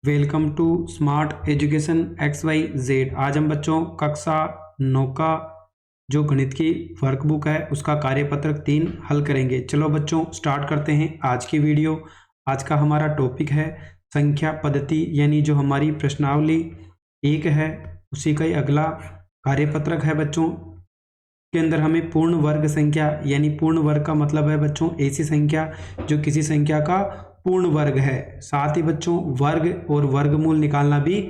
Welcome to smart education XYZ। आज हम बच्चों कक्षा 9 का जो गणित की वर्कबुक है उसका कार्यपत्रक 3 हल करेंगे। चलो बच्चों स्टार्ट करते हैं आज की वीडियो। आज का हमारा टॉपिक है संख्या पद्धति, यानी जो हमारी प्रश्नावली 1 है उसी का ही अगला कार्यपत्रक है बच्चों। के अंदर हमें पूर्ण वर्ग संख्या, यानी पूर्ण वर्ग का मतलब है बच्चों ऐसी संख्या जो किसी संख्या का पूर्ण वर्ग है। साथ ही बच्चों वर्ग और वर्गमूल निकालना भी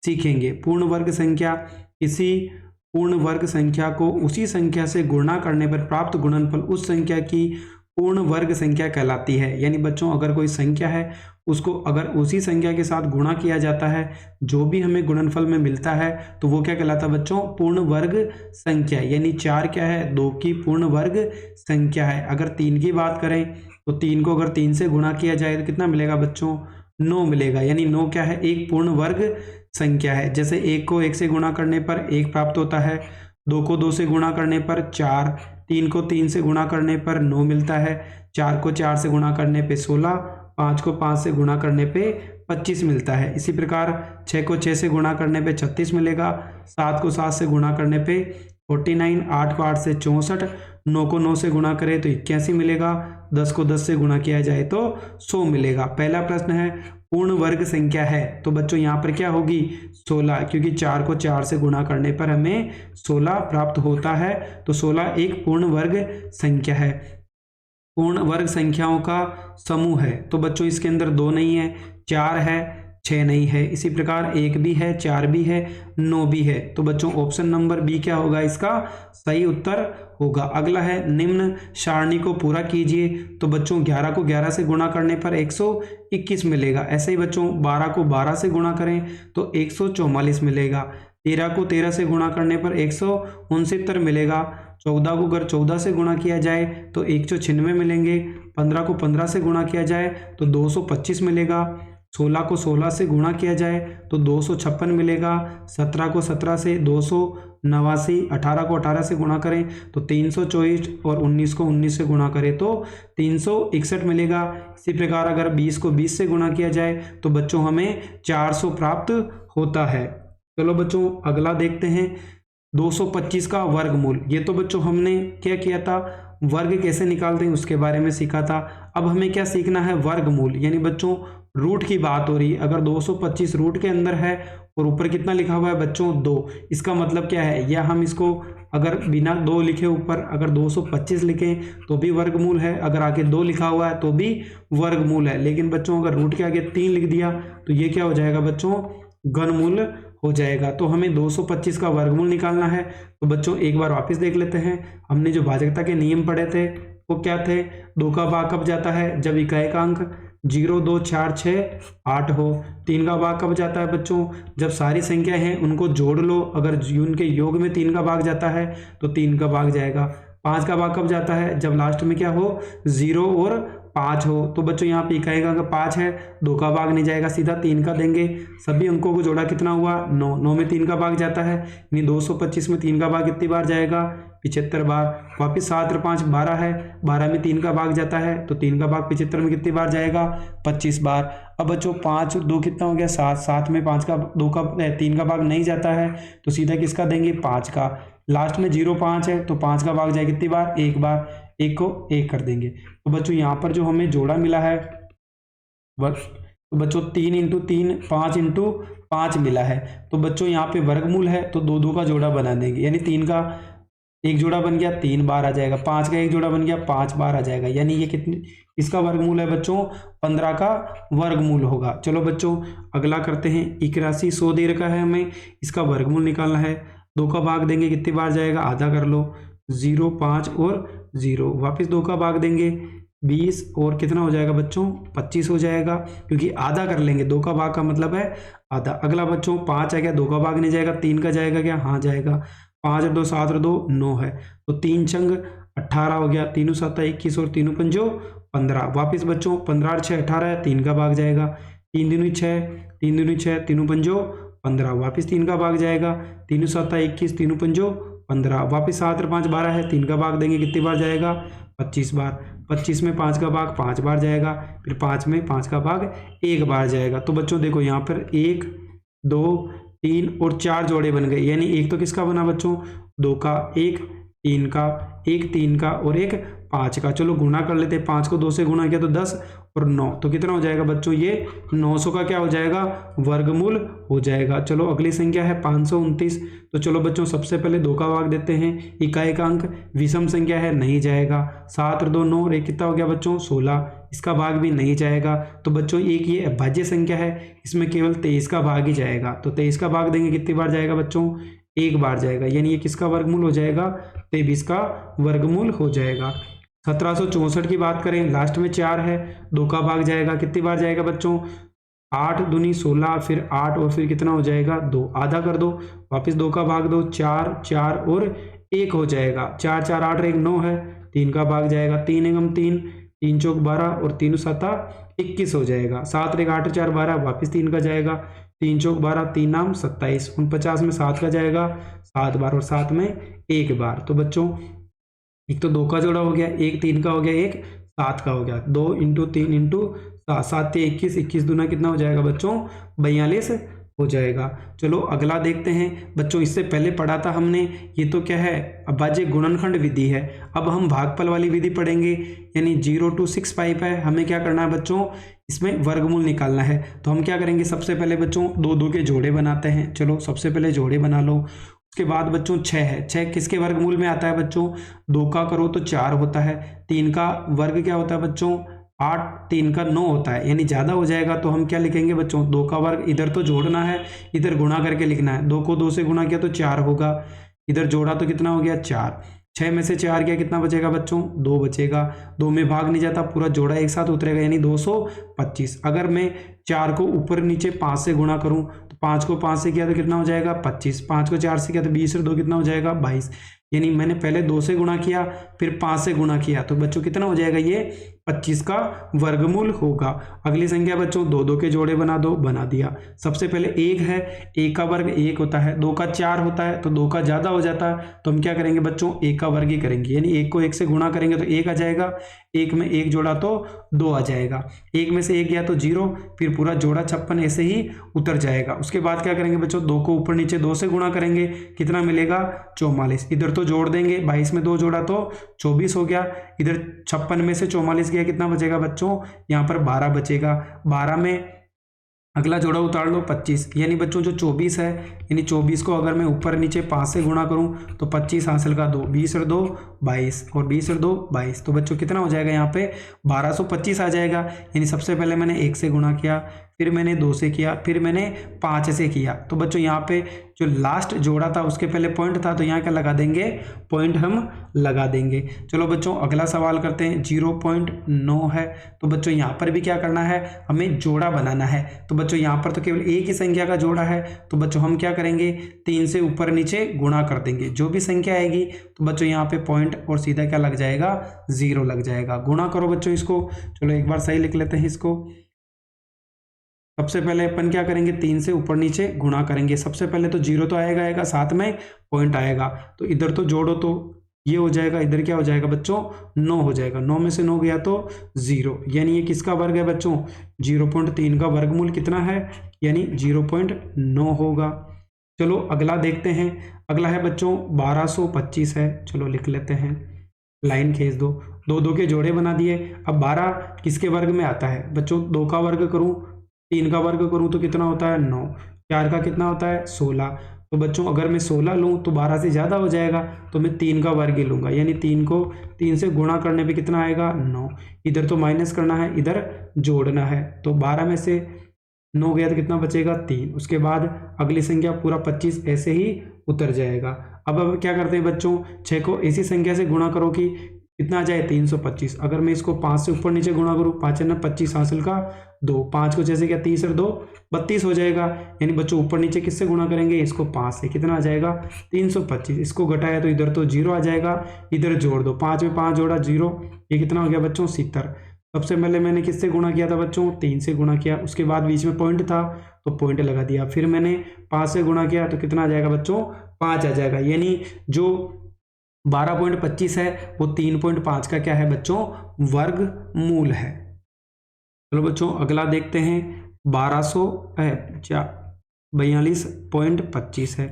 सीखेंगे। पूर्ण वर्ग संख्या, किसी पूर्ण वर्ग संख्या को उसी संख्या से गुणा करने पर प्राप्त गुणनफल उस संख्या की पूर्ण वर्ग संख्या कहलाती है। यानी बच्चों अगर कोई संख्या है उसको अगर उसी संख्या के साथ गुणा किया जाता है, जो भी हमें गुणनफल में मिलता है तो वो क्या कहलाता है बच्चों? पूर्ण वर्ग संख्या। यानी 4 क्या है? 2 की पूर्ण वर्ग संख्या है। अगर 3 की बात करें तो 3 को अगर 3 से गुणा किया जाए तो कितना मिलेगा बच्चों? 9 मिलेगा। यानी 9 क्या है? एक पूर्ण वर्ग संख्या है। जैसे 1 को 1 से गुणा करने पर 1 प्राप्त होता है, 2 को 2 से गुणा करने पर 4, 3 को 3 से गुणा करने पर 9 मिलता है, 4 को 4 से गुणा करने पे 16, 5 को 5 से गुणा करने पे 25 मिलता है। इसी प्रकार 6 को 6 से गुणा करने पे 36 मिलेगा, 7 को 7 से गुणा करने पे 49, 8 को 8 से 64, 9 को 9 से गुणा करें तो 81 मिलेगा, 10 को 10 से गुणा किया जाए तो 100 मिलेगा। पहला प्रश्न है पूर्ण वर्ग संख्या है, तो बच्चों यहाँ पर क्या होगी? 16, क्योंकि 4 को 4 से गुणा करने पर हमें 16 प्राप्त होता है, तो 16 एक पूर्ण वर्ग संख्या है। पूर्ण वर्ग संख्याओं का समूह है, तो बच्चों इसके अंदर 2 नहीं है, 4 है, 6 नहीं है। इसी प्रकार 1 भी है, 4 भी है, 9 भी है। तो बच्चों ऑप्शन नंबर बी क्या होगा? इसका सही उत्तर होगा। अगला है निम्न सारणी को पूरा कीजिए, तो बच्चों 11 को 11 से गुणा करने पर 121 मिलेगा। ऐसे ही बच्चों 12 को 12 से गुणा करें तो 144 मिलेगा, 13 को 13 से गुणा करने पर 169 मिलेगा, 14 को अगर 14 से गुणा किया जाए तो 196 मिलेंगे, 15 को 15 से गुणा किया जाए तो 225 मिलेगा, 16 को 16 से गुणा किया जाए तो 256 मिलेगा, 17 को 17 से 289, 18 को 18 से गुणा करें तो 324 और 19 को 19 से गुणा करें तो 361 मिलेगा। इसी प्रकार अगर 20 को 20 से गुणा किया जाए तो बच्चों हमें 400 प्राप्त होता है। चलो बच्चों अगला देखते हैं 225 का वर्गमूल। ये तो बच्चों हमने क्या किया था? वर्ग कैसे निकालते हैं उसके बारे में सीखा था। अब हमें क्या सीखना है? वर्गमूल। यानी बच्चों रूट की बात हो रही है। अगर 225 रूट के अंदर है और ऊपर कितना लिखा हुआ है बच्चों? 2, इसका मतलब क्या है? या हम इसको अगर बिना 2 लिखे ऊपर अगर 225 लिखें तो भी वर्गमूल है, अगर आगे 2 लिखा हुआ है तो भी वर्गमूल है। लेकिन बच्चों अगर रूट के आगे 3 लिख दिया तो ये क्या हो जाएगा बच्चों? घनमूल हो जाएगा। तो हमें 225 का वर्गमूल निकालना है। तो बच्चों एक बार वापस देख लेते हैं। हमने जो भाजकता के नियम पढ़े थे वो क्या थे? 2 का भाग कब जाता है? जब इकाई का अंक 0, 2, 4, 6, 8 हो। 3 का भाग कब जाता है बच्चों? जब सारी संख्या हैं उनको जोड़ लो, अगर उनके योग में 3 का भाग जाता है तो 3 का भाग जाएगा। 5 का भाग कब जाता है? जब लास्ट में क्या हो? 0 और 5 हो। तो बच्चों यहाँ पे इकाई का अंक 5 है, 2 का भाग नहीं जाएगा, सीधा 3 का देंगे। सभी अंकों को जोड़ा कितना हुआ? 9, 9 में 3 का भाग जाता है, यानी 225 में 3 का भाग कितनी बार जाएगा? 75 बार। वापिस 7 और 5 12 है, 12 में 3 का भाग जाता है तो 3 का भाग 75 में कितनी बार जाएगा? 25 बार। अब बच्चों 5 और 2 कितना हो गया? 7, 7 में 5 का 3 का भाग नहीं जाता है तो सीधा किसका देंगे? 5 का। लास्ट में 0, 5 है तो 5 का भाग जाए कितनी बार? 1 बार, 1 को 1 कर देंगे। तो बच्चों यहाँ पर जो हमें जोड़ा मिला है तो बच्चों 3 इंटू 3 5 इंटू 5 मिला है। तो बच्चों यहाँ पे वर्गमूल है तो 2 2 का जोड़ा बना देंगे, यानी 3 का एक जोड़ा बन गया 3 बार आ जाएगा, 5 का एक जोड़ा बन गया 5 बार आ जाएगा। यानी ये कितनी इसका वर्गमूल है बच्चों? 15 का वर्गमूल होगा। चलो बच्चों अगला करते हैं। 81 100 दे रखा है, हमें इसका वर्गमूल निकालना है। 2 का भाग देंगे कितनी बार जाएगा? आधा कर लो, 0, 5 और 0। वापस 2 का भाग देंगे 20 और कितना हो जाएगा बच्चों? 25 हो जाएगा, क्योंकि आधा कर लेंगे। 2 का भाग का मतलब है आधा। अगला बच्चों 5 है क्या? 2 का भाग नहीं जाएगा, 3 का जाएगा क्या? हाँ जाएगा। 5 और 2 7 और 2 9 है, तो 3 छंग 18 हो गया, 3 7 21 और 3 पंजो 15। वापिस बच्चों 15 और 6 18 है, 3 का भाग जाएगा, 3 दूनी 6, 3 दूनी 6, 3 पंजो 15। वापिस 3 का भाग जाएगा, 3 7 21, 3 पंजो 15, वापिस 7 और 5 12 है, 3 का भाग देंगे कितनी बार जाएगा 25 बार, 25 में 5 का भाग 5 बार जाएगा, फिर 5 में 5 का भाग 1 बार जाएगा। तो बच्चों देखो यहाँ पर 1 2 3 और 4 जोड़े बन गए, यानी एक तो किसका बना बच्चों 2 का, एक 3 का, एक 3 का और एक 5 का। चलो गुणा कर लेते हैं, 5 को 2 से गुणा किया तो 10 और 9, तो कितना हो जाएगा बच्चों ये 900 का क्या हो जाएगा वर्गमूल हो जाएगा। चलो अगली संख्या है 529। तो चलो बच्चों सबसे पहले 2 का भाग देते हैं, इकाई का अंक विषम संख्या है नहीं जाएगा, 7 और 2 9 और 1 कितना हो गया बच्चों 16, इसका भाग भी नहीं जाएगा। तो बच्चों एक ये अभाज्य संख्या है, इसमें केवल 23 का भाग ही जाएगा, तो 23 का भाग देंगे कितनी बार जाएगा बच्चों 1 बार जाएगा, यानी ये किसका वर्गमूल हो जाएगा 23 का वर्गमूल हो जाएगा। 1764 की बात करें, लास्ट में 4 है, 2 का भाग जाएगा कितनी बार जाएगा बच्चों 8 दूनी 16, फिर 8 और फिर कितना हो जाएगा 2, आधा कर दो, वापस 2 का भाग दो, 4 4 और 1 हो जाएगा, 4 4 8 और 1 9 है, 3 का भाग जाएगा 3 एकम 3, 3 चौक 12 और 3 7 21 हो जाएगा, 7 1 8 4 12, वापस 3 का जाएगा, 3 चौक 12, 3 नाम 27, 49 में 7 का जाएगा 7 बार और 7 में 1 बार। तो बच्चों एक तो 2 का जोड़ा हो गया, एक 3 का हो गया, एक 7 का हो गया, 2 इंटू 3 इंटू 7, 7 21, 21 दूना कितना हो जाएगा बच्चों 42 हो जाएगा। चलो अगला देखते हैं बच्चों, इससे पहले पढ़ा था हमने, ये तो क्या है अभाज्य गुणनखंड विधि है। अब हम भागफल वाली विधि पढ़ेंगे, यानी 0 to 6 पाइप है, हमें क्या करना है बच्चों इसमें वर्गमूल निकालना है। तो हम क्या करेंगे सबसे पहले बच्चों 2 2 के जोड़े बनाते हैं। चलो सबसे पहले जोड़े बना लो, उसके बाद बच्चों 6 है, 6 किसके वर्गमूल में आता है बच्चों 2 का करो तो 4 होता है, 3 का वर्ग क्या होता है बच्चों 8, 3 का 9 होता है, यानी ज़्यादा हो जाएगा। तो हम क्या लिखेंगे बच्चों 2 का वर्ग, इधर तो जोड़ना है इधर गुणा करके लिखना है, 2 को 2 से गुणा किया तो 4 होगा, इधर जोड़ा तो कितना हो गया 4, 6 में से 4 गया कितना बचेगा बच्चों 2 बचेगा, 2 में भाग नहीं जाता पूरा जोड़ा एक साथ उतरेगा, यानी 225। अगर मैं 4 को ऊपर नीचे 5 से गुणा करूं तो 5 को 5 से किया तो कितना हो जाएगा 25, 5 को 4 से किया तो 20 और 2 कितना हो जाएगा 22, यानी मैंने पहले 2 से गुणा किया फिर 5 से गुणा किया, तो बच्चों कितना हो जाएगा ये 25 का वर्गमूल होगा। अगली संख्या बच्चों 2 2 के जोड़े बना दो, बना दिया। सबसे पहले 1 है, 1 का वर्ग 1 होता है, 2 का 4 होता है, तो 2 का ज़्यादा हो जाता है, तो हम क्या करेंगे बच्चों 1 का वर्ग ही करेंगे, यानी 1 को 1 से गुणा करेंगे तो 1 आ जाएगा, 1 में 1 जोड़ा तो 2 आ जाएगा, 1 में से 1 गया तो 0, फिर पूरा जोड़ा 56 ऐसे ही उतर जाएगा। उसके बाद क्या करेंगे बच्चों 2 को ऊपर नीचे 2 से गुणा करेंगे, कितना मिलेगा 44, इधर तो जोड़ देंगे, 22 में 2 जोड़ा तो 24 हो गया, इधर 56 में से 44 गया कितना बचेगा बच्चों यहाँ पर 12 बचेगा, 12 में अगला जोड़ा उतार लो 25, यानी बच्चों जो 24 है, यानी 24 को अगर मैं ऊपर नीचे 5 से गुणा करूं तो 25 हासिल का 2, 20 और 2 22 और 20 और 2 22, तो बच्चों कितना हो जाएगा यहाँ पे 1225 आ जाएगा। यानी सबसे पहले मैंने 1 से गुणा किया, फिर मैंने 2 से किया, फिर मैंने 5 से किया, तो बच्चों यहाँ पे जो लास्ट जोड़ा था उसके पहले पॉइंट था, तो यहाँ क्या लगा देंगे पॉइंट हम लगा देंगे। चलो बच्चों अगला सवाल करते हैं, 0.9 है, तो बच्चों यहाँ पर भी क्या करना है हमें जोड़ा बनाना है। तो बच्चों यहाँ पर तो केवल एक ही संख्या का जोड़ा है, तो बच्चों हम क्या करेंगे 3 से ऊपर नीचे गुणा कर देंगे, जो भी संख्या आएगी तो बच्चों यहाँ पे पॉइंट और सीधा क्या लग जाएगा 0 लग जाएगा। गुणा करो बच्चों इसको, चलो एक बार सही लिख लेते हैं इसको। सबसे पहले अपन क्या करेंगे 3 से ऊपर नीचे गुणा करेंगे, सबसे पहले तो 0 तो आएगा, साथ में पॉइंट आएगा, तो इधर तो जोड़ो तो ये हो जाएगा, इधर क्या हो जाएगा बच्चों 9 हो जाएगा, 9 में से 9 गया तो 0, यानी ये किसका वर्ग है बच्चों 0.3 का वर्गमूल कितना है, यानी 0.9 होगा। चलो अगला देखते हैं, अगला है बच्चों 1225 है, चलो लिख लेते हैं, लाइन खींच दो, 2 2 के जोड़े बना दिए। अब 12 किसके वर्ग में आता है बच्चों, 2 का वर्ग करूं 3 का वर्ग करूं तो कितना होता है 9, 4 का कितना होता है 16, तो बच्चों अगर मैं 16 लूं तो 12 से ज़्यादा हो जाएगा, तो मैं 3 का वर्ग ही लूंगा, यानी 3 को 3 से गुणा करने पे कितना आएगा 9, इधर तो माइनस करना है इधर जोड़ना है, तो 12 में से 9 गया तो कितना बचेगा 3, उसके बाद अगली संख्या पूरा 25 ऐसे ही उतर जाएगा। अब क्या करते हैं बच्चों 6 को ऐसी संख्या से गुणा करो कि कितना आ जाए 325, अगर मैं इसको 5 से ऊपर नीचे गुणा करूँ 5 न 25 हासिल का 2, 5 को जैसे क्या 30 और 2 32 हो जाएगा, यानी बच्चों ऊपर नीचे किससे गुणा करेंगे इसको 5 से, कितना आ जाएगा 325, इसको घटाया तो इधर तो 0 आ जाएगा, इधर जोड़ दो 5 में 5 जोड़ा 0, ये कितना हो गया बच्चों 70। सबसे पहले मैंने किससे गुणा किया था बच्चों 3 से गुणा किया, उसके बाद बीच में पॉइंट था तो पॉइंट लगा दिया, फिर मैंने 5 से गुणा किया तो कितना आ जाएगा बच्चों 5 आ जाएगा, यानी जो 12.25 है वो 3.5 का क्या है बच्चों, वर्गमूल है। चलो बच्चों अगला देखते हैं, 4225 है।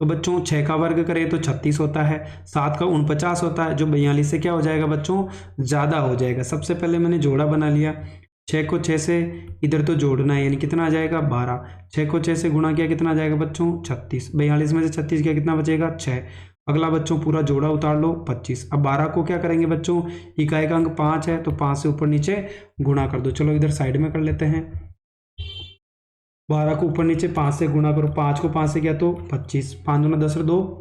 तो बच्चों 6 का वर्ग करें तो 36 होता है, 7 का 49 होता है, जो 42 से क्या हो जाएगा बच्चों, ज़्यादा हो जाएगा। सबसे पहले मैंने जोड़ा बना लिया, 6 को 6 से इधर तो जोड़ना है, यानी कितना आ जाएगा 12, 6 को 6 से गुणा किया कितना आ जाएगा बच्चों 36, 42 में से 36 किया कितना बचेगा 6। अगला बच्चों पूरा जोड़ा उतार लो 25। अब 12 को क्या करेंगे बच्चों, इकाई का अंक 5 है तो 5 से ऊपर नीचे गुणा कर दो। चलो इधर साइड में कर लेते हैं, 12 को ऊपर नीचे 5 से गुणा करो, 5 को 5 से किया तो 25, 5 दूना 10 और 2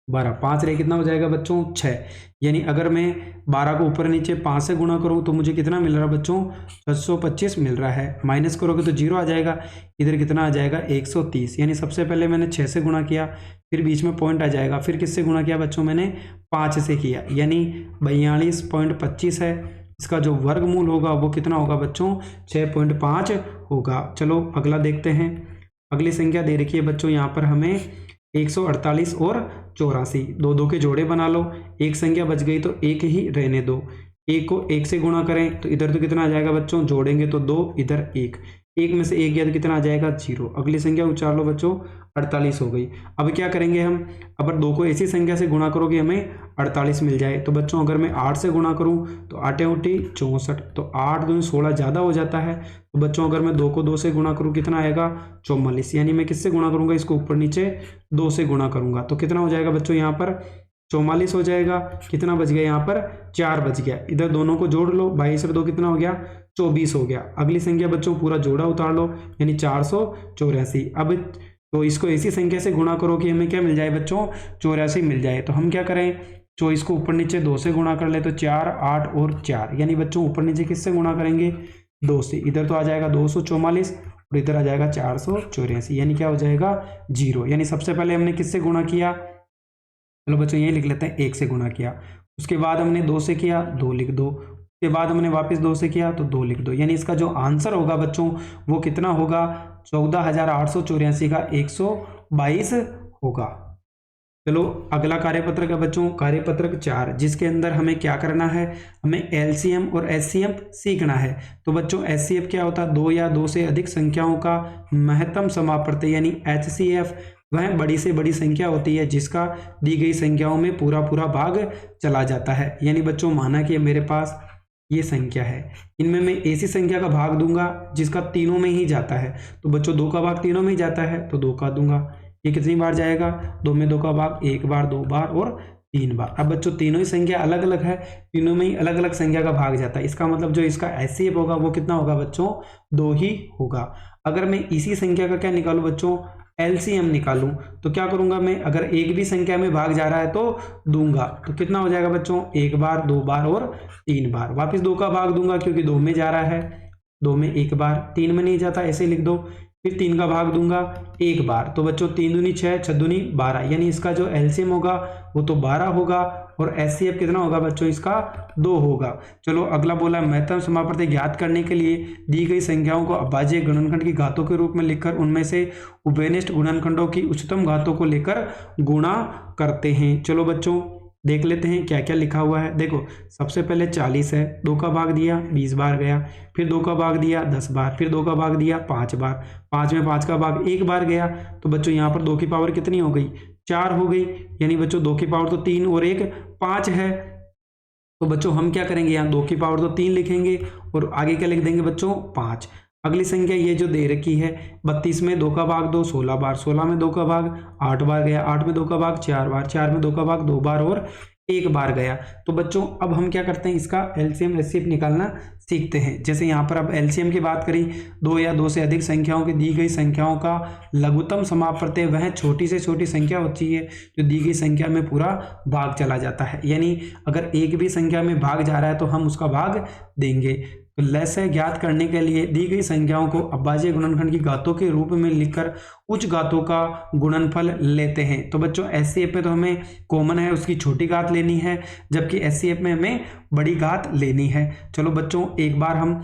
12, 5 रहे कितना हो जाएगा बच्चों 6। यानी अगर मैं 12 को ऊपर नीचे 5 से गुणा करूं तो मुझे कितना मिल रहा है बच्चों, 625 मिल रहा है। माइनस करोगे तो 0 आ जाएगा, इधर कितना आ जाएगा 130। यानी सबसे पहले मैंने 6 से गुणा किया, फिर बीच में पॉइंट आ जाएगा, फिर किससे गुणा किया बच्चों, मैंने 5 से किया, यानी 42.25 है। इसका जो वर्गमूल होगा वो कितना होगा बच्चों, 6.5 होगा। चलो अगला देखते हैं, अगली संख्या दे रखी है बच्चों यहाँ पर हमें 148 और 84, दो दो के जोड़े बना लो, एक संख्या बच गई तो एक ही रहने दो। एक को एक से गुणा करें तो इधर तो कितना आ जाएगा बच्चों, जोड़ेंगे तो 2, इधर 1, एक में से एक गया तो कितना आ जाएगा 0। अगली संख्या उच्चार लो बच्चों, 48 हो गई। अब क्या करेंगे हम, अगर 2 को ऐसी संख्या से गुणा करोगे हमें 48 मिल जाए। तो बच्चों अगर मैं 8 से गुणा करूं तो 8 उठी 64, तो 8 दूनी 16 ज़्यादा हो जाता है। तो बच्चों अगर मैं 2 को 2 से गुणा करूं कितना आएगा 44, यानी मैं किससे गुणा करूंगा, इसको ऊपर नीचे 2 से गुणा करूंगा तो कितना हो जाएगा बच्चों, यहाँ पर 44 हो जाएगा। कितना बच गया यहाँ पर 4 बच गया, इधर दोनों को जोड़ लो, 22 और 2 कितना हो गया 24 हो गया। अगली संख्या बच्चों पूरा जोड़ा उतार लो, यानी 484। अब तो इसको ऐसी संख्या से गुणा करो कि हमें क्या मिल जाए बच्चों, 84 मिल जाए। तो हम क्या करें, 24 को ऊपर नीचे 2 से गुणा कर ले तो 4, 8 और 4, यानी बच्चों ऊपर नीचे किससे गुणा करेंगे 2 से। इधर तो आ जाएगा 244 और इधर आ जाएगा 484, यानी क्या हो जाएगा 0। यानी सबसे पहले हमने किससे गुणा किया, चलो बच्चों ये लिख लेते हैं 1 से गुणा किया, उसके बाद हमने 2 से किया 2 लिख दो, उसके बाद हमने वापस 2 से किया तो 2 लिख दो। यानी इसका जो आंसर होगा बच्चों वो कितना होगा, 14,884 का 122 होगा। चलो अगला कार्यपत्रक है बच्चों, कार्यपत्रक 4, जिसके अंदर हमें क्या करना है, हमें एलसीएम और एचसीएफ सीखना है। तो बच्चों एचसीएफ क्या होता है, 2 या 2 से अधिक संख्याओं का महत्तम समापवर्ती, यानी एचसीएफ वह बड़ी से बड़ी संख्या होती है जिसका दी गई संख्याओं में पूरा पूरा भाग चला जाता है। यानी बच्चों माना कि मेरे पास ये संख्या है, इनमें मैं ऐसी संख्या का भाग दूंगा जिसका तीनों में ही जाता है। तो बच्चों 2 का भाग तीनों में ही जाता है तो 2 का दूंगा। ये कितनी बार जाएगा, 2 में 2 का भाग 1 बार, 2 बार और 3 बार। अब बच्चों तीनों ही संख्या अलग अलग है, तीनों में ही अलग अलग संख्या का भाग जाता है। इसका मतलब जो इसका एचसीएफ होगा वो कितना होगा बच्चों, 2 ही होगा। अगर मैं इसी संख्या का क्या निकालूं बच्चों, एलसीएम निकालूं तो क्या करूंगा मैं, अगर एक भी संख्या में भाग जा रहा है तो दूंगा, तो कितना हो जाएगा बच्चों 1 बार, 2 बार और 3 बार। वापस 2 का भाग दूंगा क्योंकि 2 में जा रहा है, 2 में 1 बार, 3 में नहीं जाता ऐसे लिख दो। फिर 3 का भाग दूंगा 1 बार, तो बच्चों 3 दूनी 6, 6 दूनी 12, यानी इसका जो एलसीएम होगा वो तो 12 होगा और एचसीएफ कितना होगा बच्चों, इसका 2 होगा। चलो अगला बोला, महत्तम समापवर्ती ज्ञात करने के लिए दी गई संख्याओं को अभाज्य गुणनखंड की घातों के रूप में लिखकर उनमें से उभयनिष्ठ गुणनखंडों की उच्चतम घातों को लेकर गुणा करते हैं। चलो बच्चों देख लेते हैं क्या क्या लिखा हुआ है। देखो सबसे पहले 40 है, 2 का भाग दिया 20 बार गया, फिर 2 का भाग दिया 10 बार, फिर 2 का भाग दिया 5 बार, 5 में 5 का भाग 1 बार गया। तो बच्चों यहाँ पर 2 की पावर कितनी हो गई, 4 हो गई, यानी बच्चों 2 की पावर तो 3 और 1 5 है। तो बच्चों हम क्या करेंगे, यहाँ 2 की पावर तो 3 लिखेंगे और आगे क्या लिख देंगे बच्चों 5। अगली संख्या ये जो दे रखी है 32 में 2 का भाग 2 16 बार, 16 में 2 का भाग 8 बार गया, 8 में 2 का भाग 4 बार, 4 में 2 का भाग 2 बार और 1 बार गया। तो बच्चों अब हम क्या करते हैं, इसका एलसीएम एचसीएफ निकालना सीखते हैं। जैसे यहाँ पर अब एलसीएम की बात करी, 2 या 2 से अधिक संख्याओं की दी गई संख्याओं का लघुत्तम समापवर्ती वह छोटी से छोटी संख्या होती है जो दी गई संख्या में पूरा भाग चला जाता है। यानी अगर एक भी संख्या में भाग जा रहा है तो हम उसका भाग देंगे। तो लस्य ज्ञात करने के लिए दी गई संख्याओं को अभाज्य गुणनखंड की घातों के रूप में लिखकर उच्च घातों का गुणनफल लेते हैं। तो बच्चों एचसीएफ में तो हमें कॉमन है उसकी छोटी घात लेनी है, जबकि एचसीएफ में हमें बड़ी घात लेनी है। चलो बच्चों एक बार हम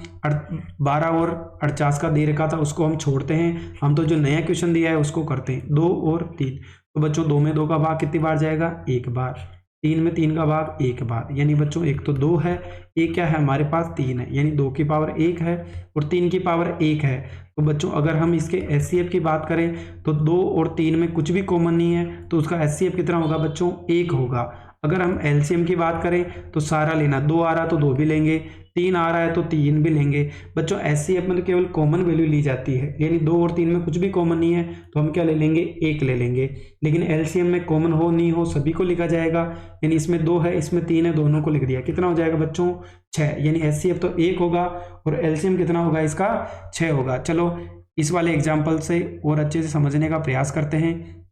12 और 48 का दे रखा था उसको हम छोड़ते हैं, हम तो जो नया क्वेश्चन दिया है उसको करते हैं। 2 और 3, तो बच्चों 2 में 2 का भाग कितनी बार जाएगा, एक बार। 3 में 3 का भाग एक बार, यानी बच्चों एक तो 2 है, एक क्या है हमारे पास 3 है, यानी 2 की पावर 1 है और 3 की पावर 1 है। तो बच्चों अगर हम इसके एचसीएफ की बात करें तो 2 और 3 में कुछ भी कॉमन नहीं है, तो उसका एचसीएफ कितना होगा बच्चों, 1 होगा। अगर हम एलसीएम की बात करें तो सारा लेना, 2 आ रहा तो 2 भी लेंगे, 3 आ रहा है तो 3 भी लेंगे। बच्चों एचसीएफ में तो केवल कॉमन वैल्यू ली जाती है, यानी 2 और 3 में कुछ भी कॉमन नहीं है तो हम क्या ले लेंगे, 1 ले लेंगे। लेकिन एलसीएम में कॉमन हो नहीं हो सभी को लिखा जाएगा, यानी इसमें 2 है इसमें 3 है, दोनों को लिख दिया। कितना हो जाएगा बच्चों, 6, यानी एचसीएफ तो 1 होगा और एलसीएम कितना होगा इसका, 6 होगा। चलो इस वाले एग्जाम्पल से और अच्छे से समझने का प्रयास करते हैं।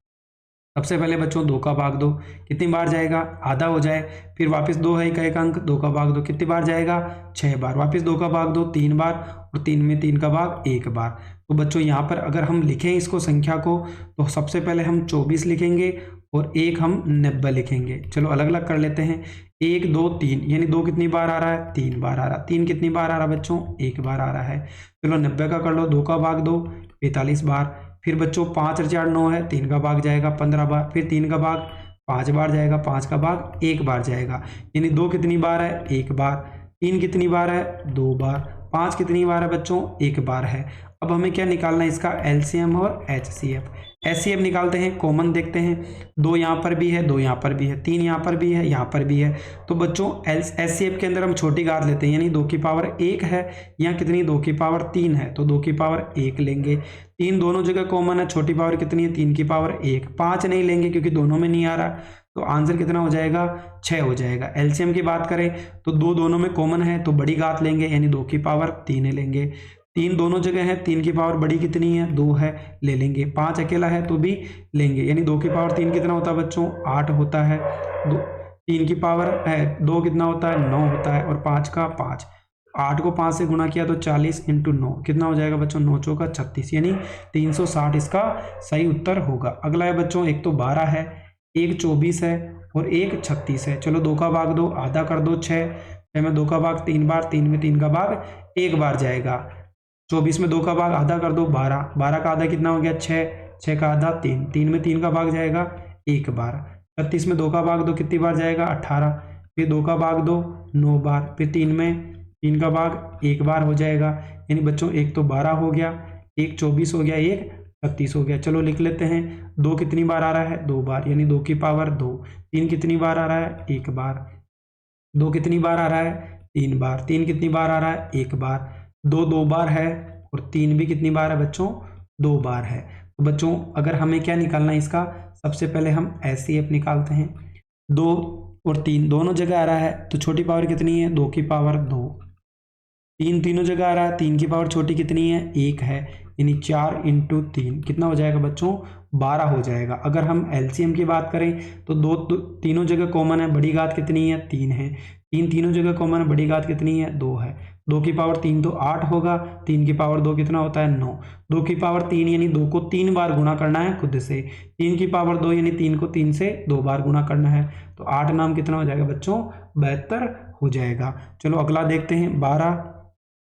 सबसे पहले बच्चों 2 का भाग 2 कितनी बार जाएगा, आधा हो जाए। फिर वापस 2 है का एक अंक, 2 का भाग 2 कितनी बार जाएगा, 6 बार। वापस 2 का भाग 2 3 बार और 3 में 3 का भाग 1 बार। तो बच्चों यहाँ पर अगर हम लिखें इसको संख्या को, तो सबसे पहले हम 24 लिखेंगे और 1 हम 90 लिखेंगे। चलो अलग अलग कर लेते हैं। 1 2 3, यानी 2 कितनी बार आ रहा है, 3 बार आ रहा। 3 कितनी बार आ रहा बच्चों, 1 बार आ रहा है। चलो 90 का कर लो, 2 का भाग 2 45 बार। फिर बच्चों 5 और 4 9 है, 3 का भाग जाएगा 15 बार। फिर 3 का भाग 5 बार जाएगा, 5 का भाग 1 बार जाएगा, यानी 2 कितनी बार है, 1 बार। 3 कितनी बार है, 2 बार। 5 कितनी बार है बच्चों, 1 बार है। अब हमें क्या निकालना है, इसका एलसीएम और एचसीएफ। एचसीएफ निकालते हैं, कॉमन देखते हैं। 2 यहाँ पर भी है, 2 यहाँ पर भी है, 3 यहाँ पर भी है, यहाँ पर भी है। तो बच्चों एचसीएफ के अंदर हम छोटी घात लेते हैं, यानी 2 की पावर 1 है, यहाँ कितनी 2 की पावर 3 है, तो 2 की पावर 1 लेंगे। 3 दोनों जगह कॉमन है, छोटी पावर कितनी है, 3 की पावर 1। 5 नहीं लेंगे क्योंकि दोनों में नहीं आ रहा, तो आंसर कितना हो जाएगा, 6 हो जाएगा। एलसीएम की बात करें तो 2 दोनों में कॉमन है तो बड़ी घात लेंगे, यानी 2 की पावर 3 लेंगे। 3 दोनों जगह है, 3 की पावर बड़ी कितनी है, 2 है, ले लेंगे। 5 अकेला है तो भी लेंगे, यानी 2 की पावर 3 कितना होता है बच्चों, 8 होता है। 3 की पावर है 2 कितना होता है, 9 होता है, और 5 का 5। 8 को 5 से गुणा किया तो 40 × 9 कितना हो जाएगा बच्चों, 9 चौका 36, यानी 360 इसका सही उत्तर होगा। अगला है बच्चों, एक तो 12 है, एक 24 है और एक 36 है। चलो 2 का भाग 2 आधा कर दो, 6 में 2 का भाग 3 बार, 3 में 3 का भाग 1 बार जाएगा। 24 में 2 का भाग आधा कर दो, 12, 12 का आधा कितना हो गया, 6, 6 का आधा 3, 3 में 3 का भाग जाएगा 1 बार। 36 में 2 का भाग 2 कितनी बार जाएगा, 18। फिर 2 का भाग 2 9 बार। फिर 3 में 3 का भाग 1 बार हो जाएगा, यानी बच्चों एक तो 12 हो गया, एक 24 हो गया, एक 36 हो गया। चलो लिख लेते हैं। 2 कितनी बार आ रहा है, 2 बार, यानी 2 की पावर 2। 3 कितनी बार आ रहा है, 1 बार। 2 कितनी बार आ रहा है, 3 बार। 3 कितनी बार आ रहा है, 1 बार। 2 2 बार है और 3 भी कितनी बार है बच्चों, 2 बार है। तो बच्चों अगर हमें क्या निकालना है इसका, सबसे पहले हम एचसीएफ निकालते हैं। 2 और 3 दोनों जगह आ रहा है तो छोटी पावर कितनी है, 2 की पावर 2। 3 तीनों जगह आ रहा है, 3 की पावर छोटी कितनी है, 1 है, यानी 4 × 3 कितना हो जाएगा बच्चों, 12 हो जाएगा। अगर हम एलसीएम की बात करें तो 2 तीनों जगह कॉमन है, बड़ी घात कितनी है, 3 है। 3 तीनों जगह कॉमन है, बड़ी घात कितनी है, 2 है। 2 की पावर 3 तो 8 होगा, 3 की पावर 2 कितना होता है, 9। 2 की पावर 3 यानी 2 को 3 बार गुणा करना है खुद से। 3 की पावर 2 यानी 3 को 3 से 2 बार गुणा करना है, तो 8 नाम कितना हो जाएगा बच्चों, 72 हो जाएगा। चलो अगला देखते हैं, 12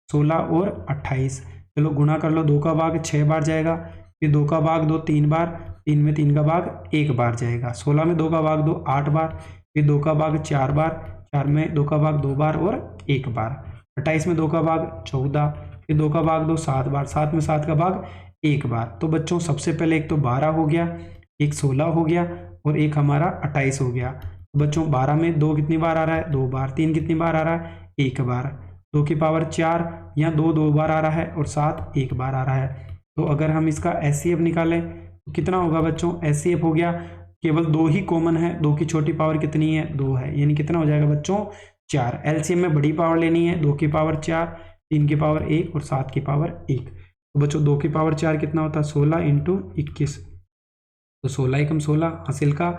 16 और 28। चलो गुणा कर लो, 2 का भाग 6 बार जाएगा। फिर 2 का भाग 2 3 बार, 3 में 3 का भाग 1 बार जाएगा। 16 में 2 का भाग 2 8 बार। फिर 2 का भाग 4 बार, 4 में 2 का भाग 2 बार और 1 बार। 28 में 2 का भाग 14। फिर 2 का भाग 2 7 बार, 7 में 7 का भाग 1 बार। तो बच्चों सबसे पहले एक तो 12 हो गया, एक 16 हो गया और एक हमारा 28 हो गया। तो बच्चों 12 में 2 कितनी बार आ रहा है, 2 बार। 3 कितनी बार आ रहा है, 1 बार। 2 की पावर 4, यहाँ 2 2 बार आ रहा है और 7 1 बार आ रहा है। तो अगर हम इसका एचसीएफ निकालें तो कितना होगा बच्चों, एचसीएफ हो गया, केवल 2 ही कॉमन है। 2 की छोटी पावर कितनी है, 2 है, यानी कितना हो जाएगा बच्चों, 4। एलसीएम में बड़ी पावर लेनी है, 2 की पावर 4, 3 की पावर 1 और 7 की पावर 1। तो बच्चों 2 की पावर 4 कितना होता है, 16 × 21। तो 16 × 16 हासिल का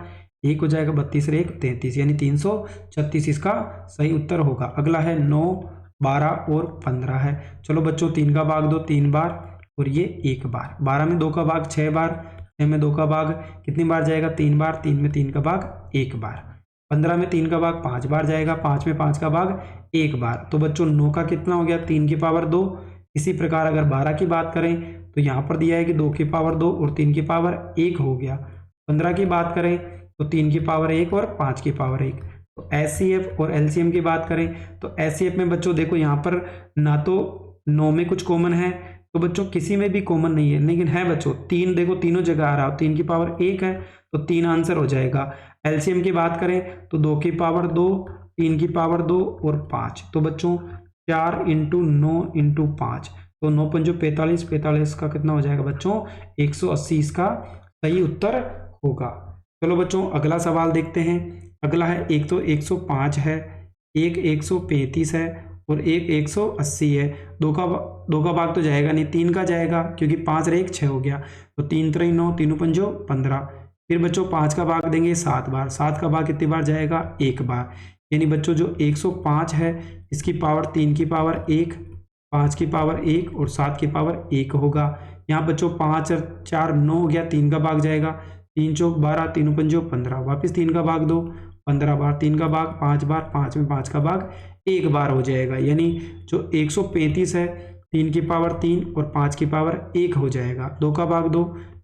1 हो जाएगा, 32 और 1 33, यानी 336 इसका सही उत्तर होगा। अगला है 9 12 और 15 है। चलो बच्चों 3 का भाग 2 3 बार और ये 1 बार। 12 में 2 का भाग 6 बार, 6 में 2 का भाग कितनी बार जाएगा, 3 बार। 3 में 3 का भाग 1 बार। 15 में 3 का भाग 5 बार जाएगा, 5 में 5 का भाग 1 बार। तो बच्चों 9 का कितना हो गया, 3 की पावर 2। इसी प्रकार अगर 12 की बात करें तो यहाँ पर दिया है कि 2 की पावर 2 और 3 की पावर 1 हो गया। 15 की बात करें तो 3 की पावर 1 और 5 की पावर 1। तो एचसीएफ और एलसीएम की बात करें तो एचसीएफ में बच्चों देखो यहाँ पर ना तो 9 में कुछ कॉमन है, तो बच्चों किसी में भी कॉमन नहीं है, लेकिन है बच्चों 3, देखो तीनों जगह आ रहा है, 3 की पावर 1 है तो 3 आंसर हो जाएगा। एलसीएम की बात करें तो 2 की पावर 2, 3 की पावर 2 और 5, तो बच्चों 4 इंटू 9 इंटू 5, तो 9 पंजो 45, 45 का कितना हो जाएगा बच्चों 180, इसका सही उत्तर होगा। चलो बच्चों अगला सवाल देखते हैं। अगला है एक तो 105 है, एक 135 है और एक 180 है। दो का भाग तो जाएगा नहीं, 3 का जाएगा क्योंकि 5 और 1 6 हो गया, तो 3 3 9, 3 पंजो 15। फिर बच्चों 5 का भाग देंगे 7 बार, 7 का भाग कितनी बार जाएगा 1 बार। यानी बच्चों जो 105 है इसकी पावर 3 की पावर 1, 5 की पावर 1 और 7 की पावर 1 होगा। यहाँ बच्चों 5 और 4 9 हो गया, 3 का भाग जाएगा, 3 चौक 12, 3 पंजो 15, वापिस 3 का भाग दो 15 बार, 3 का भाग 5 बार, 5 में 5 का भाग 1 बार हो जाएगा। यानी जो 135 है 3 की पावर 3 और 5 की पावर 1 हो जाएगा। 2 का भाग दो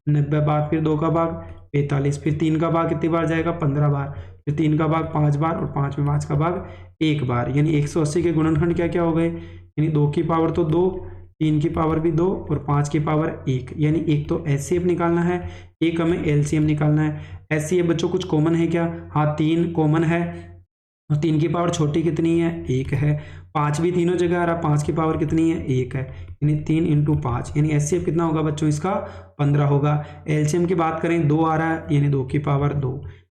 90 बार, फिर 2 का भाग 45, फिर 3 का भाग कितनी बार जाएगा 15 बार, फिर 3 का भाग 5 बार और 5 में 5 का भाग 1 बार। यानी 180 के गुणनखंड क्या क्या हो गए, यानी 2 की पावर तो 2, 3 की पावर भी 2 और 5 की पावर 1। यानी एक तो एचसीएफ निकालना है, एक हमें एलसीएम निकालना है। एचसीएफ बच्चों कुछ कॉमन है क्या, हाँ 3 कॉमन है और 3 की पावर छोटी कितनी है 1 है, 5 भी तीनों जगह आ रहा, 5 की पावर कितनी है 1 है, यानी 3 इंटू 5, यानी एचसीएफ कितना होगा बच्चों इसका 15 होगा। एलसीएम की बात करें 2 आ रहा है यानी 2 की पावर 2,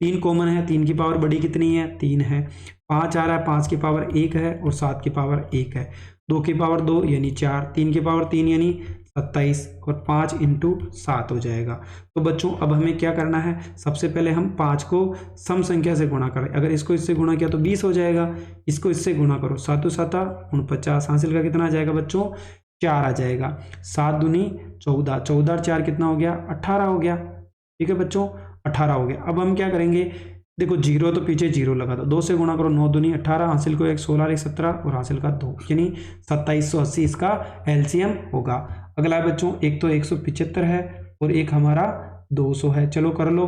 3 कॉमन है, 3 की पावर बड़ी कितनी है 3 है, 5 आ रहा है 5 की पावर 1 है और 7 की पावर 1 है, 2 की पावर 2 यानी 4, 3 की पावर 3 यानी 27 और 5 इंटू 7 हो जाएगा। तो बच्चों अब हमें क्या करना है, सबसे पहले हम 5 को सम संख्या से गुणा करें। अगर इसको इससे गुणा किया तो 20 हो जाएगा, इसको इससे गुणा करो 7 7 49, हासिल का कितना आ जाएगा बच्चों 4 आ जाएगा। 7 दूनी 14, 14 और 4 कितना हो गया 18 हो गया। ठीक है बच्चों 18 हो गया। अब हम क्या करेंगे, देखो जीरो तो पीछे जीरो लगा दो, 2 से गुणा करो 9 दूनी 18, हासिल को 1 16 1 17 और हासिल का 2, यानी 2780 इसका एलसीएम होगा। अगला है बच्चों एक तो 175 है और एक हमारा 200 है। चलो कर लो,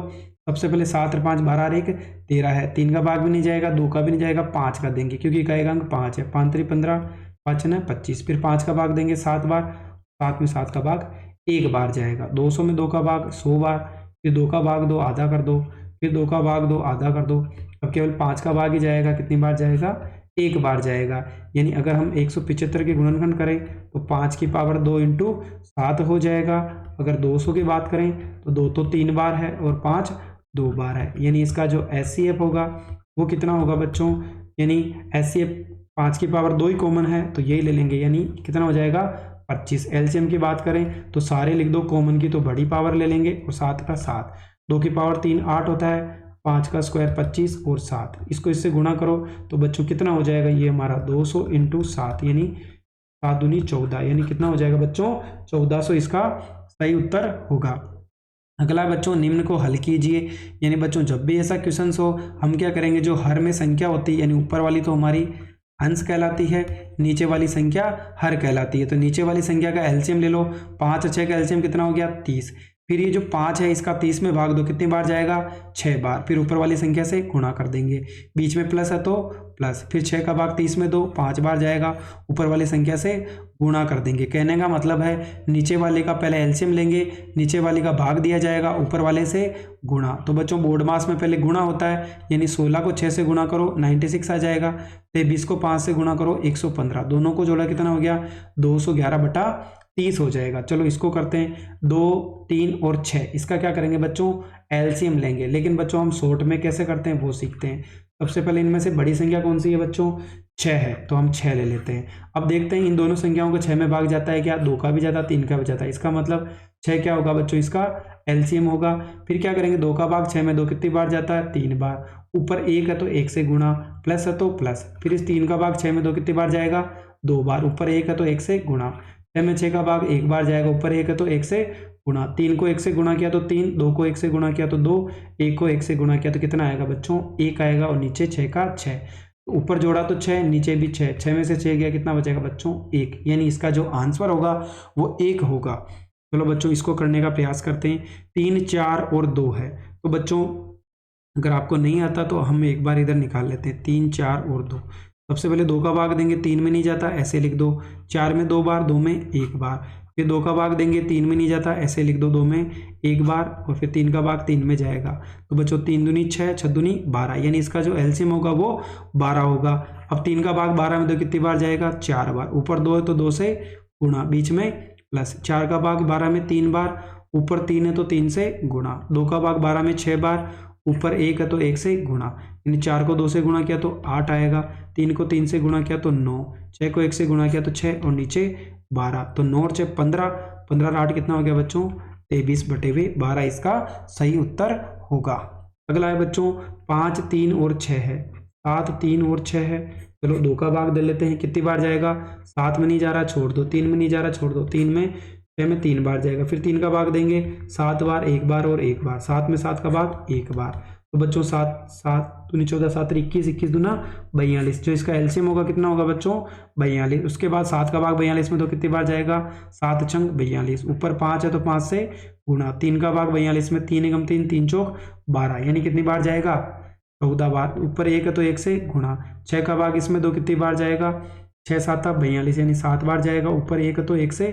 सबसे पहले 7 और 5 12 और 1 13 है, 3 का भाग भी नहीं जाएगा, 2 का भी नहीं जाएगा, 5 का देंगे क्योंकि इकाई का अंक 5 है, 5 3 15, 5 9 25, फिर 5 का भाग देंगे 7 बार, 7 में 7 का भाग 1 बार जाएगा। 200 में 2 का भाग 100 बार, फिर 2 का भाग दो आधा कर दो, फिर 2 का भाग दो आधा कर दो, अब केवल 5 का भाग ही जाएगा, कितनी बार जाएगा 1 बार जाएगा। यानी अगर हम 175 के गुणनखंड करें तो 5 की पावर 2 इंटू 7 हो जाएगा। अगर 200 की बात करें तो 2 तो 3 बार है और 5 2 बार है, यानी इसका जो एचसीएफ होगा वो कितना होगा बच्चों, यानी एचसीएफ 5 की पावर 2 ही कॉमन है तो यही ले लेंगे, यानी कितना हो जाएगा 25। एलसीएम की बात करें तो सारे लिख दो, कॉमन की तो बड़ी पावर ले लेंगे और 7 का 7, 2 की पावर 3 8 होता है, 5 का स्क्वायर 25 और 7, इसको इससे गुणा करो तो बच्चों कितना हो जाएगा, ये हमारा 200 इंटू 7 यानी 7 दूनी 14, यानी कितना हो जाएगा बच्चों 1400 इसका सही उत्तर होगा। अगला बच्चों निम्न को हल कीजिए। यानी बच्चों जब भी ऐसा क्वेश्चन हो हम क्या करेंगे, जो हर में संख्या होती है यानी ऊपर वाली तो हमारी अंश कहलाती है, नीचे वाली संख्या हर कहलाती है। तो नीचे वाली संख्या का एलसीएम ले लो, 5 और 6 का एलसीएम कितना हो गया 30, फिर ये जो 5 है इसका 30 में भाग दो, कितनी बार जाएगा 6 बार, फिर ऊपर वाली संख्या से गुणा कर देंगे, बीच में प्लस है तो प्लस, फिर 6 का भाग 30 में दो 5 बार जाएगा, ऊपर वाली संख्या से गुणा कर देंगे। कहने का मतलब है नीचे वाले का पहले एलसीएम लेंगे, नीचे वाले का भाग दिया जाएगा, ऊपर वाले से गुणा। तो बच्चों बोर्ड मास में पहले गुणा होता है, यानी 16 को 6 से गुणा करो 96 आ जाएगा, 23 को 5 से गुणा करो 115, दोनों को जोड़ा कितना हो गया 211/30 हो जाएगा। चलो इसको करते हैं, 2 3 और 6, इसका क्या करेंगे बच्चों एलसीएम लेंगे, लेकिन बच्चों हम शॉर्ट में कैसे करते हैं वो सीखते हैं। सबसे पहले इनमें से बड़ी संख्या कौन सी है बच्चों 6 है, तो हम 6 ले लेते हैं। अब देखते हैं इन दोनों संख्याओं को 6 में भाग जाता है क्या, 2 का भी जाता है 3 का भी जाता है, इसका मतलब 6 क्या होगा बच्चों इसका एलसीएम होगा। फिर क्या करेंगे, 2 का भाग 6 में 2 कितनी बार जाता है 3 बार, ऊपर 1 है तो 1 से गुणा, प्लस है तो प्लस, फिर इस 3 का भाग 6 में 2 कितनी बार जाएगा 2 बार, ऊपर 1 है तो 1 से गुणा, 6 में 6 का भाग 1 बार जाएगा, ऊपर 1 है तो 1 से गुणा, 3 को 1 से गुणा किया तो 3, 2 को 1 से गुणा किया तो 2, 1 को 1 से गुणा किया तो कितना आएगा बच्चों 1 आएगा, और नीचे 6 का 6, ऊपर जोड़ा तो 6 नीचे भी 6, 6 में से 6 गया कितना बचेगा बच्चों 1, यानी इसका जो आंसर होगा वो 1 होगा। चलो बच्चों इसको करने का प्रयास करते हैं। 3, 4 और 2 है। तो बच्चों अगर आपको नहीं आता तो हम एक बार इधर निकाल लेते हैं। 3, 4 और 2। सबसे पहले 2 का भाग देंगे, 3 में नहीं जाता, ऐसे लिख दो। 4 में 2 बार, 2 में 1 बार। फिर 2 का भाग देंगे, 3 में नहीं जाता, ऐसे लिख दो, 2 में 1 बार। और फिर 3 का भाग 3 में जाएगा। तो बच्चों 3 दूनी 6, 6 दूनी 12, यानी इसका जो एलसीएम होगा वो 12 होगा। अब 3 का भाग 12 में तो कितनी बार जाएगा? 4 बार। ऊपर 2 है तो 2 से गुणा, बीच में प्लस। 4 का भाग 12 में 3 बार, ऊपर 3 है तो 3 से गुणा। 2 का भाग 12 में 6 बार, ऊपर 1 है तो 1 से गुणा। यानी 4 को 2 से गुणा किया तो 8 आएगा, 3 को 3 से गुणा किया तो 9, 6 को 1 से गुणा किया तो 6 और नीचे 12। तो 9 और 6 15, 15 और 8 कितना हो गया बच्चों? 23/12 इसका सही उत्तर होगा। अगला है बच्चों 5, 3 और 6 है। 7, 3 और 6 है। चलो 2 का भाग दे लेते हैं, कितनी बार जाएगा? 7 में नहीं जा रहा, छोड़ दो। 3 में नहीं जा रहा, छोड़ दो। 3 में 6 में 3 बार जाएगा। फिर 3 का भाग देंगे, 7 बार, 1 बार और 1 बार। 7 में 7 का भाग 1 बार। तो बच्चों 7, 7 दूनी 14, 7 21, 21 दूना 42। जो इसका एलसीएम होगा कितना होगा बच्चों? 42। उसके बाद 7 का भाग 42 में तो कितनी बार जाएगा? 7 छंग 42। ऊपर 5 है तो 5 से गुणा। 3 का भाग 42 में, 3 एकम 3, 3 चौक 12, यानी कितनी बार जाएगा? 14 बार। ऊपर 1 है तो 1 से गुणा। 6 का भाग इसमें 2 कितनी बार जाएगा? 6, 7 42, यानी 7 बार जाएगा। ऊपर 1 है तो 1 से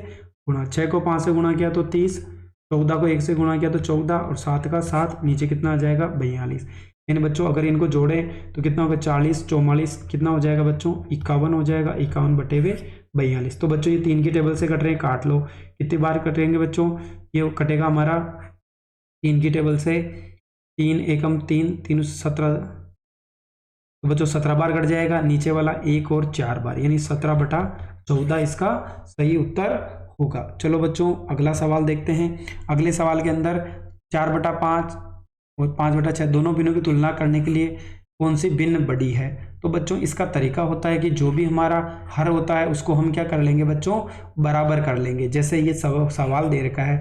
गुणा। 6 को 5 से गुणा किया तो 30, 14 को 1 से गुणा किया तो 14 और 7 का 7, नीचे कितना आ जाएगा? 42। यानी बच्चों अगर इनको जोड़ें तो कितना होगा? 40, 44 कितना हो जाएगा बच्चों? 51 हो जाएगा। 51/42। तो बच्चों ये 3 की टेबल से कट रहे हैं, काट लो। कितनी बार कटेंगे बच्चों? ये कटेगा हमारा 3 की टेबल से, 3 एकम 3, 3 17, तो बच्चों 17 बार कट जाएगा। नीचे वाला 1 और 4 बार, यानी 17/14 इसका सही उत्तर होगा। चलो बच्चों अगला सवाल देखते हैं। अगले सवाल के अंदर 4/5 और 5/6 दोनों भिन्नों की तुलना करने के लिए कौन सी भिन्न बड़ी है? तो बच्चों इसका तरीका होता है कि जो भी हमारा हर होता है उसको हम क्या कर लेंगे बच्चों? बराबर कर लेंगे। जैसे ये सवाल दे रखा है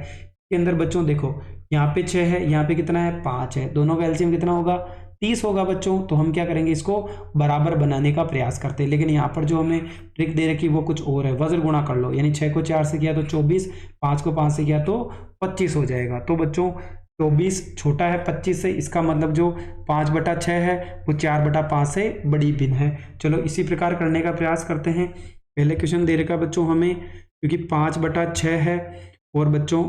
के अंदर बच्चों देखो, यहाँ पे 6 है, यहाँ पे कितना है? 5 है। दोनों का एलसीएम कितना होगा? 30 होगा बच्चों। तो हम क्या करेंगे? इसको बराबर बनाने का प्रयास करते हैं। लेकिन यहाँ पर जो हमें ट्रिक दे रखी है वो कुछ और है। वज्र गुणा कर लो, यानी 6 को 4 से किया तो 24, 5 को 5 से किया तो 25 हो जाएगा। तो बच्चों 24 छोटा है 25 से, इसका मतलब जो 5/6 है वो 4/5 से बड़ी भिन्न है। चलो इसी प्रकार करने का प्रयास करते हैं। पहले क्वेश्चन दे रखा बच्चों हमें, क्योंकि 5/6 है और बच्चों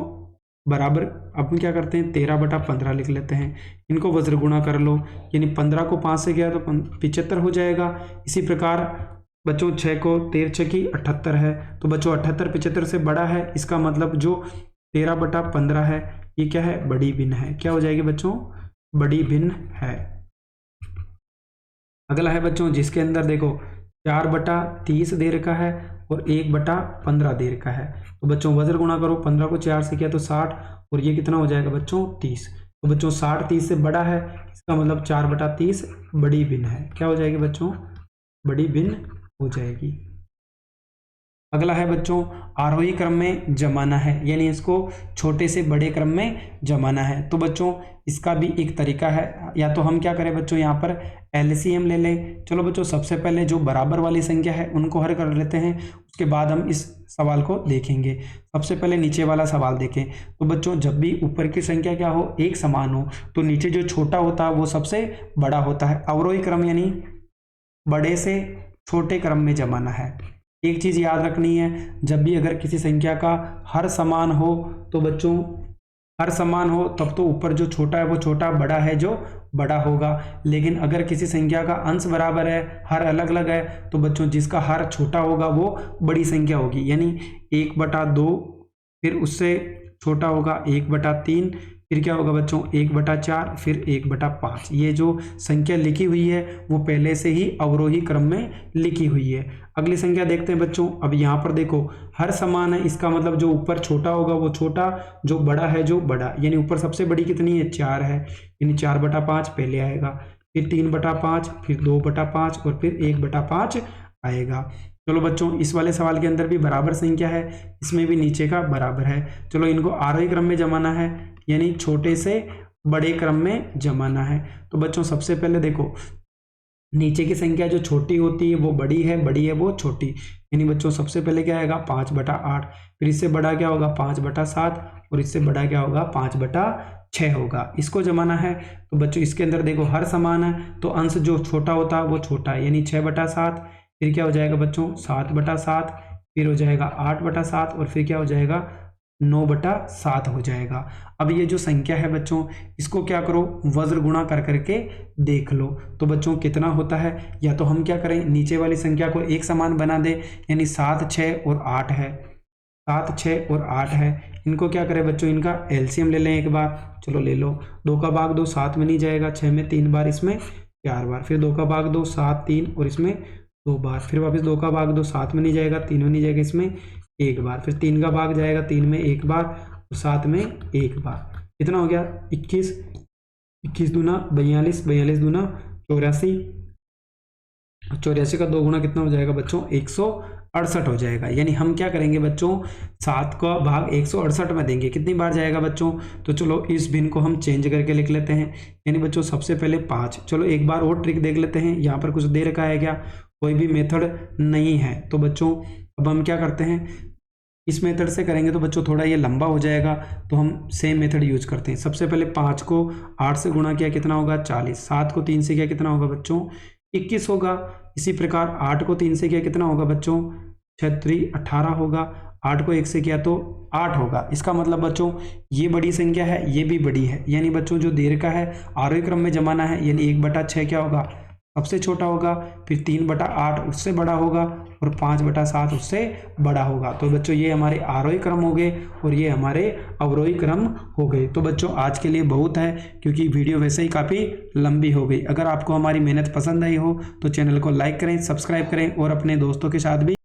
बराबर, अपन क्या करते हैं? 13/15 लिख लेते हैं। इनको वज्र गुणा कर लो, यानी 15 को 5 से गया तो 75 हो जाएगा। इसी प्रकार बच्चों 6 को 13 6 की 78 है। तो बच्चों 78 75 से बड़ा है, इसका मतलब जो 13/15 है ये क्या है? बड़ी भिन्न है। क्या हो जाएगी बच्चों? बड़ी भिन्न है। अगला है बच्चों जिसके अंदर देखो 4/30 दे रखा है और 1/15 दे रखा है। तो बच्चों वज्र गुणा करो, 15 को 4 से किया तो 60 और ये कितना हो जाएगा बच्चों? 30। तो बच्चों 60 30 से बड़ा है, इसका मतलब 4/30 बड़ी भिन्न है। क्या हो जाएगी बच्चों? बड़ी भिन्न हो जाएगी। अगला है बच्चों आरोही क्रम में जमाना है, यानी इसको छोटे से बड़े क्रम में जमाना है। तो बच्चों इसका भी एक तरीका है, या तो हम क्या करें बच्चों यहाँ पर एलसीएम ले लें। चलो बच्चों सबसे पहले जो बराबर वाली संख्या है उनको हल कर लेते हैं, उसके बाद हम इस सवाल को देखेंगे। सबसे पहले नीचे वाला सवाल देखें। तो बच्चों जब भी ऊपर की संख्या क्या हो? एक समान हो, तो नीचे जो छोटा होता है वो सबसे बड़ा होता है। अवरोही क्रम यानी बड़े से छोटे क्रम में जमाना है। एक चीज याद रखनी है, जब भी अगर किसी संख्या का हर समान हो तो बच्चों हर समान हो तब तो ऊपर जो छोटा है वो छोटा, बड़ा है जो बड़ा होगा। लेकिन अगर किसी संख्या का अंश बराबर है, हर अलग अलग है, तो बच्चों जिसका हर छोटा होगा वो बड़ी संख्या होगी। यानी 1/2, फिर उससे छोटा होगा 1/3, फिर क्या होगा बच्चों 1/4, फिर 1/5। ये जो संख्या लिखी हुई है वो पहले से ही अवरोही क्रम में लिखी हुई है। अगली संख्या देखते हैं बच्चों। अब यहाँ पर देखो हर समान है, इसका मतलब जो ऊपर छोटा होगा वो छोटा, जो बड़ा है जो बड़ा। यानी ऊपर सबसे बड़ी कितनी है? 4 है, यानी 4/5 पहले आएगा, फिर 3/5, फिर 2/5 और फिर 1/5 आएगा। चलो बच्चों इस वाले सवाल के अंदर भी बराबर संख्या है, इसमें भी नीचे का बराबर है। चलो इनको आरोही क्रम में जमाना है, यानी छोटे से बड़े क्रम में जमाना है। तो बच्चों सबसे पहले देखो नीचे की संख्या जो छोटी होती है वो बड़ी है वो छोटी, यानी बच्चों सबसे पहले क्या आएगा 5/8, फिर इससे बड़ा क्या होगा 5/7 और इससे बड़ा क्या होगा 5/6 होगा। इसको जमाना है तो बच्चों इसके अंदर देखो हर समान है, तो अंश जो छोटा होता है वो छोटा है, यानी 6/7, फिर क्या हो जाएगा बच्चों 7/7, फिर हो जाएगा 8/7 और फिर क्या हो जाएगा 9/7 हो जाएगा। अब ये जो संख्या है बच्चों इसको क्या करो वज्र गुणा कर करके देख लो, तो बच्चों कितना होता है, या तो हम क्या करें नीचे वाली संख्या को एक समान बना दे, यानी 7, 6 और 8 है, 7, 6 और 8 है, इनको क्या करें बच्चों इनका एलसीएम ले लें एक बार। चलो ले लो, 2 का भाग 2 7 में नहीं जाएगा, 6 में 3 बार, इसमें 4 बार, फिर 2 का भाग 2 7 3 और इसमें 2 बार, फिर वापस 2 का भाग 2 7 में नहीं जाएगा, 3 में नहीं जाएगा, इसमें 1 बार, फिर 3 का भाग जाएगा 3 में 1 बार और 7 में 1 बार। कितना हो गया 21, 21 दूना 42, 42 दूना 84, 84 का 2 गुना कितना हो जाएगा बच्चों 168 हो जाएगा। यानी हम क्या करेंगे बच्चों 7 का भाग 168 में देंगे, कितनी बार जाएगा बच्चों, तो चलो इस भिन्न को हम चेंज करके लिख लेते हैं। यानी बच्चों सबसे पहले 5, चलो एक बार और ट्रिक देख लेते हैं, यहाँ पर कुछ दे रखा है क्या, कोई भी मेथड नहीं है, तो बच्चों अब हम क्या करते हैं इस मेथड से करेंगे तो बच्चों थोड़ा ये लंबा हो जाएगा, तो हम सेम मेथड यूज करते हैं। सबसे पहले 5 को 8 से गुणा किया कितना होगा 40, 7 को 3 से किया कितना होगा बच्चों 21 होगा, इसी प्रकार 8 को 3 से किया कितना होगा बच्चों 6 18 होगा, 8 को 1 से किया तो 8 होगा। इसका मतलब बच्चों ये बड़ी संख्या है, ये भी बड़ी है, यानी बच्चों जो दे रखा है आरोही क्रम में जमाना है, यानी 1/6 क्या होगा सबसे छोटा होगा, फिर 3/8 उससे बड़ा होगा और 5/7 उससे बड़ा होगा। तो बच्चों ये हमारे आरोही क्रम हो गए और ये हमारे अवरोही क्रम हो गए। तो बच्चों आज के लिए बहुत है, क्योंकि वीडियो वैसे ही काफ़ी लंबी हो गई। अगर आपको हमारी मेहनत पसंद आई हो तो चैनल को लाइक करें, सब्सक्राइब करें और अपने दोस्तों के साथ भी